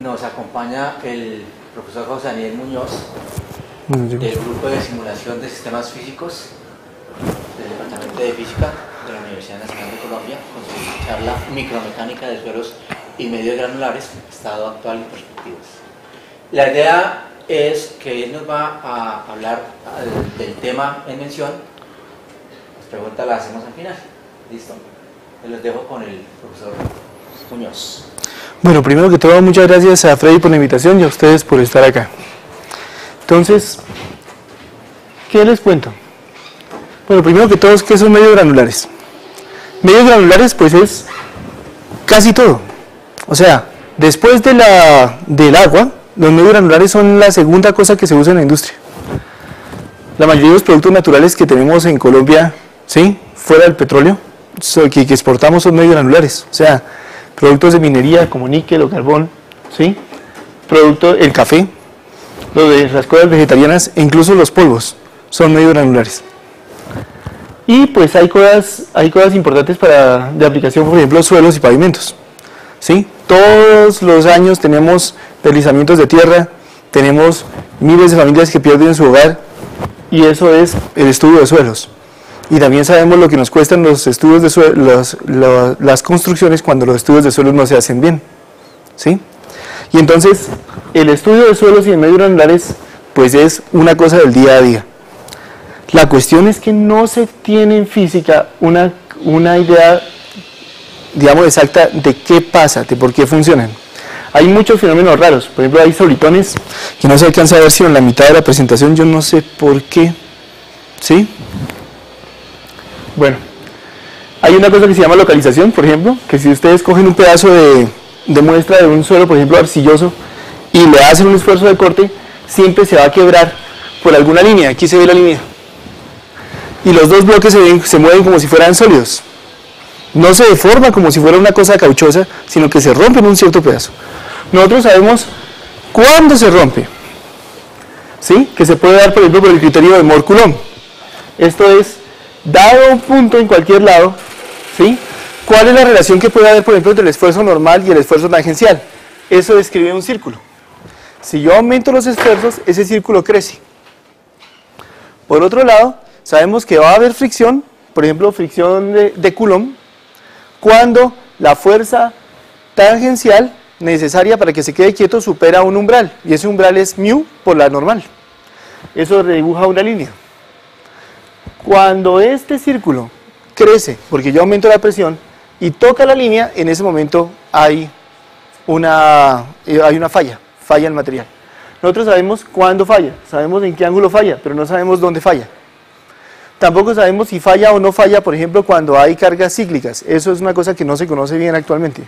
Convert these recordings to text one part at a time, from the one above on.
nos acompaña el profesor José Daniel Muñoz del Grupo de Simulación de Sistemas Físicos del Departamento de Física de la Universidad Nacional de Colombia con su charla Micromecánica de suelos y medios granulares, estado actual y perspectivas. La idea es que él nos va a hablar del tema en mención. Las preguntas las hacemos al final. ¿Listo? Les dejo con el profesor Muñoz. Bueno, primero que todo, muchas gracias a Freddy por la invitación y a ustedes por estar acá. Entonces, ¿qué les cuento? Bueno, primero que todo, ¿qué son medios granulares? Medios granulares, pues es casi todo. O sea, después del agua, los medios granulares son la segunda cosa que se usa en la industria. La mayoría de los productos naturales que tenemos en Colombia, ¿sí?, fuera del petróleo, que exportamos son medios granulares. O sea, productos de minería como níquel o carbón, ¿sí?, el café, lo de las cosas vegetarianas e incluso los polvos son medios granulares. Y pues hay cosas importantes de aplicación, por ejemplo, suelos y pavimentos, ¿sí? Todos los años tenemos deslizamientos de tierra, tenemos miles de familias que pierden su hogar, y eso es el estudio de suelos. Y también sabemos lo que nos cuestan los estudios de suelos, las construcciones cuando los estudios de suelos no se hacen bien, ¿sí? Y entonces, el estudio de suelos y de medios granulares, pues es una cosa del día a día. La cuestión es que no se tiene en física una idea, digamos, exacta de qué pasa, de por qué funcionan. Hay muchos fenómenos raros, por ejemplo, hay solitones que no se alcanza a ver si en la mitad de la presentación, yo no sé por qué, ¿sí? Bueno, hay una cosa que se llama localización, por ejemplo, que si ustedes cogen un pedazo de muestra de un suelo, por ejemplo, arcilloso, y le hacen un esfuerzo de corte, siempre se va a quebrar por alguna línea. Aquí se ve la línea. Y los dos bloques se mueven como si fueran sólidos. No se deforma como si fuera una cosa cauchosa, sino que se rompe en un cierto pedazo. Nosotros sabemos cuándo se rompe, ¿sí? Que se puede dar, por ejemplo, por el criterio de Mohr-Coulomb. Esto es, dado un punto en cualquier lado, ¿sí?, ¿cuál es la relación que puede haber, por ejemplo, entre el esfuerzo normal y el esfuerzo tangencial? Eso describe un círculo. Si yo aumento los esfuerzos, ese círculo crece. Por otro lado, sabemos que va a haber fricción, por ejemplo, fricción de Coulomb, cuando la fuerza tangencial necesaria para que se quede quieto supera un umbral, y ese umbral es μ por la normal. Eso dibuja una línea. Cuando este círculo crece, porque yo aumento la presión, y toca la línea, en ese momento hay una falla el material. Nosotros sabemos cuándo falla, sabemos en qué ángulo falla, pero no sabemos dónde falla. Tampoco sabemos si falla o no falla, por ejemplo, cuando hay cargas cíclicas. Eso es una cosa que no se conoce bien actualmente.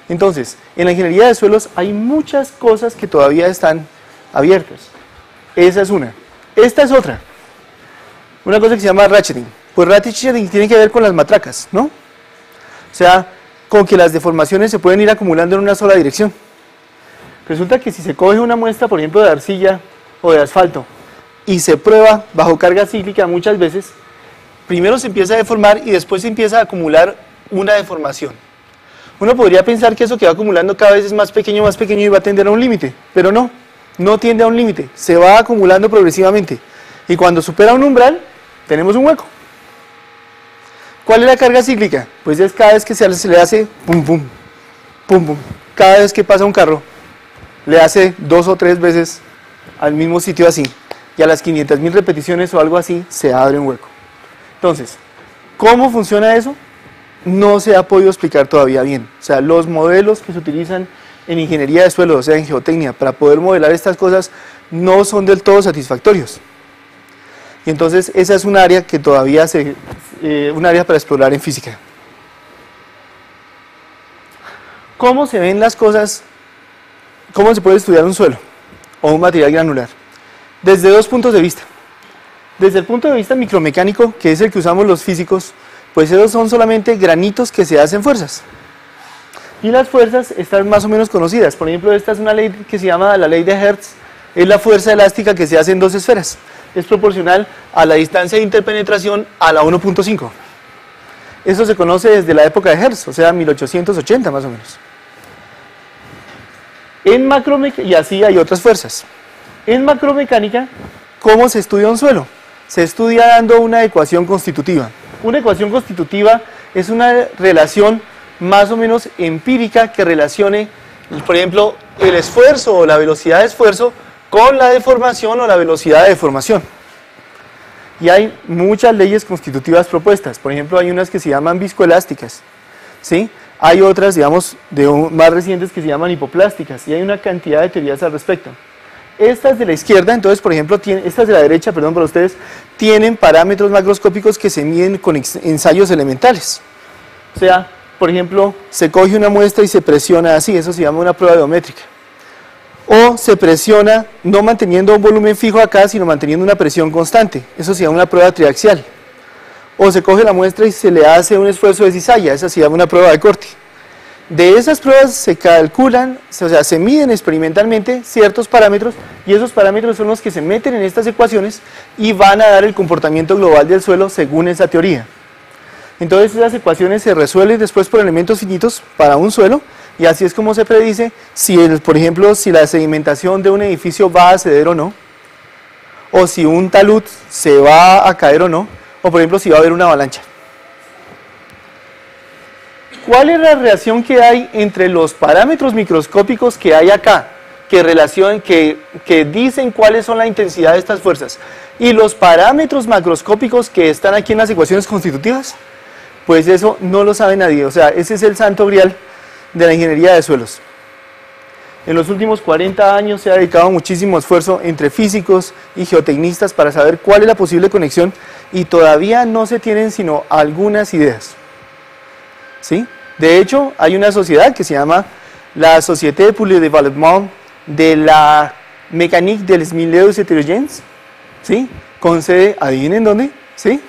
Entonces, en la ingeniería de suelos hay muchas cosas que todavía están abiertas. Esa es una. Esta es otra. Una cosa que se llama ratcheting. Pues ratcheting tiene que ver con las matracas, ¿no? O sea, con que las deformaciones se pueden ir acumulando en una sola dirección. Resulta que si se coge una muestra, por ejemplo, de arcilla o de asfalto, y se prueba bajo carga cíclica muchas veces, primero se empieza a deformar y después se empieza a acumular una deformación. Uno podría pensar que eso que va acumulando cada vez es más pequeño y va a tender a un límite, pero no tiende a un límite, se va acumulando progresivamente. Y cuando supera un umbral, tenemos un hueco. ¿Cuál es la carga cíclica? Pues es cada vez que se le hace pum, pum, pum, pum. Cada vez que pasa un carro, le hace 2 o 3 veces al mismo sitio así, y a las 500.000 repeticiones o algo así, se abre un hueco. Entonces, ¿cómo funciona eso? No se ha podido explicar todavía bien. O sea, los modelos que se utilizan en ingeniería de suelos, o sea, en geotecnia, para poder modelar estas cosas, no son del todo satisfactorios. Y entonces, esa es un área que todavía un área para explorar en física. ¿Cómo se ven las cosas? ¿Cómo se puede estudiar un suelo o un material granular? Desde 2 puntos de vista. Desde el punto de vista micromecánico, que es el que usamos los físicos, pues esos son solamente granitos que se hacen fuerzas. Y las fuerzas están más o menos conocidas. Por ejemplo, esta es una ley que se llama la ley de Hertz, es la fuerza elástica que se hace en 2 esferas. Es proporcional a la distancia de interpenetración a la 1.5. Eso se conoce desde la época de Hertz, o sea, 1880 más o menos. En macromecánica, y así hay otras fuerzas. En macromecánica, ¿cómo se estudia un suelo? Se estudia dando una ecuación constitutiva. Una ecuación constitutiva es una relación más o menos empírica que relacione, por ejemplo, el esfuerzo o la velocidad de esfuerzo con la deformación o la velocidad de deformación. Y hay muchas leyes constitutivas propuestas. Por ejemplo, hay unas que se llaman viscoelásticas, ¿sí? Hay otras, digamos, más recientes que se llaman hipoplásticas, y hay una cantidad de teorías al respecto. Estas de la izquierda, entonces, por ejemplo, estas de la derecha, perdón, para ustedes, tienen parámetros macroscópicos que se miden con ensayos elementales. O sea, por ejemplo, se coge una muestra y se presiona así, eso se llama una prueba iométrica. O se presiona no manteniendo un volumen fijo acá, sino manteniendo una presión constante, eso se llama una prueba triaxial. O se coge la muestra y se le hace un esfuerzo de cizalla, esa se llama una prueba de corte. De esas pruebas se calculan, o sea, se miden experimentalmente ciertos parámetros, y esos parámetros son los que se meten en estas ecuaciones y van a dar el comportamiento global del suelo según esa teoría. Entonces esas ecuaciones se resuelven después por elementos finitos para un suelo, y así es como se predice si, por ejemplo, si la sedimentación de un edificio va a ceder o no, o si un talud se va a caer o no, o por ejemplo si va a haber una avalancha. ¿Cuál es la relación que hay entre los parámetros microscópicos que hay acá, que dicen cuáles son la intensidad de estas fuerzas, y los parámetros macroscópicos que están aquí en las ecuaciones constitutivas? Pues eso no lo sabe nadie, o sea, ese es el santo grial de la ingeniería de suelos. En los últimos 40 años se ha dedicado muchísimo esfuerzo entre físicos y geotecnistas para saber cuál es la posible conexión, y todavía no se tienen sino algunas ideas, ¿sí? De hecho, hay una sociedad que se llama la Société pour le Développement de la Mécanique des Milieux Hétérogènes, ¿sí? Con sede, adivinen dónde, ¿sí?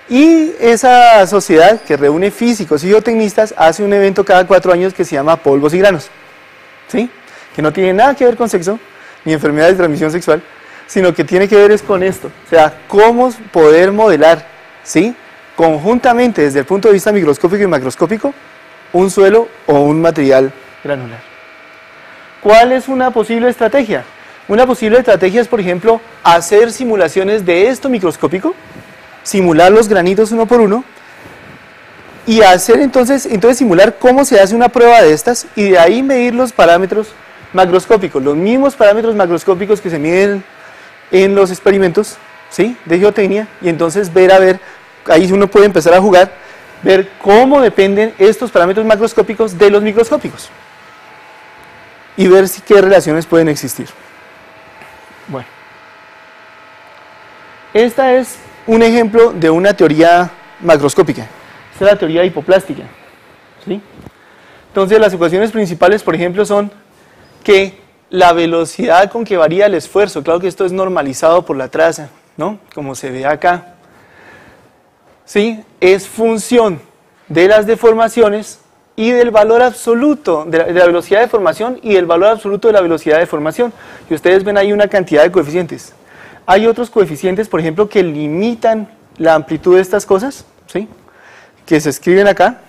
Y esa sociedad, que reúne físicos y geotecnistas, hace un evento cada 4 años que se llama Polvos y Granos, ¿sí? Que no tiene nada que ver con sexo, ni enfermedades de transmisión sexual, sino que tiene que ver es con esto, o sea, cómo poder modelar, ¿sí?, conjuntamente desde el punto de vista microscópico y macroscópico, un suelo o un material granular. ¿Cuál es una posible estrategia? Una posible estrategia es, por ejemplo, hacer simulaciones de esto microscópico, simular los granitos uno por uno, y hacer entonces simular cómo se hace una prueba de estas, y de ahí medir los parámetros macroscópicos, los mismos parámetros macroscópicos que se miden en los experimentos, ¿sí?, de geotecnia, y entonces ahí uno puede empezar a jugar, ver cómo dependen estos parámetros macroscópicos de los microscópicos y ver qué relaciones pueden existir. Bueno, esta es un ejemplo de una teoría macroscópica. Esta es la teoría hipoplástica, ¿sí? Entonces las ecuaciones principales, por ejemplo, son que la velocidad con que varía el esfuerzo, claro que esto es normalizado por la traza, ¿no?, como se ve acá, ¿sí?, es función de las deformaciones y del valor absoluto de la velocidad de formación y del valor absoluto de la velocidad de formación. Y ustedes ven ahí una cantidad de coeficientes. Hay otros coeficientes, por ejemplo, que limitan la amplitud de estas cosas, ¿sí?, que se escriben acá,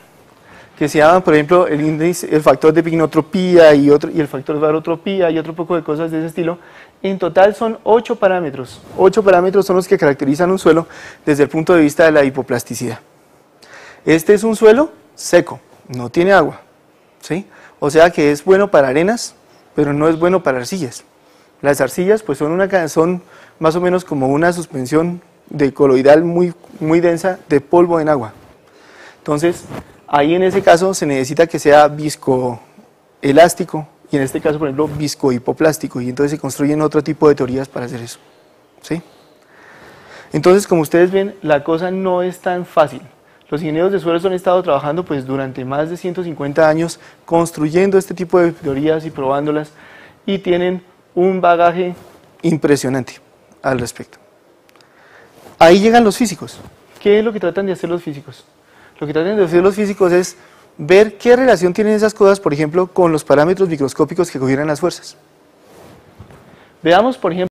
que se llaman, por ejemplo, el índice, el factor de pignotropía y el factor de barotropía y otro poco de cosas de ese estilo. En total son 8 parámetros. 8 parámetros son los que caracterizan un suelo desde el punto de vista de la hipoplasticidad. Este es un suelo seco, no tiene agua, ¿sí? O sea que es bueno para arenas, pero no es bueno para arcillas. Las arcillas pues son más o menos como una suspensión de coloidal muy densa de polvo en agua. Entonces, ahí en ese caso se necesita que sea viscoelástico, y en este caso, por ejemplo, viscohipoplástico, y entonces se construyen otro tipo de teorías para hacer eso, ¿sí? Entonces, como ustedes ven, la cosa no es tan fácil. Los ingenieros de suelos han estado trabajando pues durante más de 150 años construyendo este tipo de teorías y probándolas, y tienen un bagaje impresionante al respecto. Ahí llegan los físicos. ¿Qué es lo que tratan de hacer los físicos? Lo que tratan de hacer los físicos es ver qué relación tienen esas cosas, por ejemplo, con los parámetros microscópicos que cogieran las fuerzas. Veamos, por ejemplo,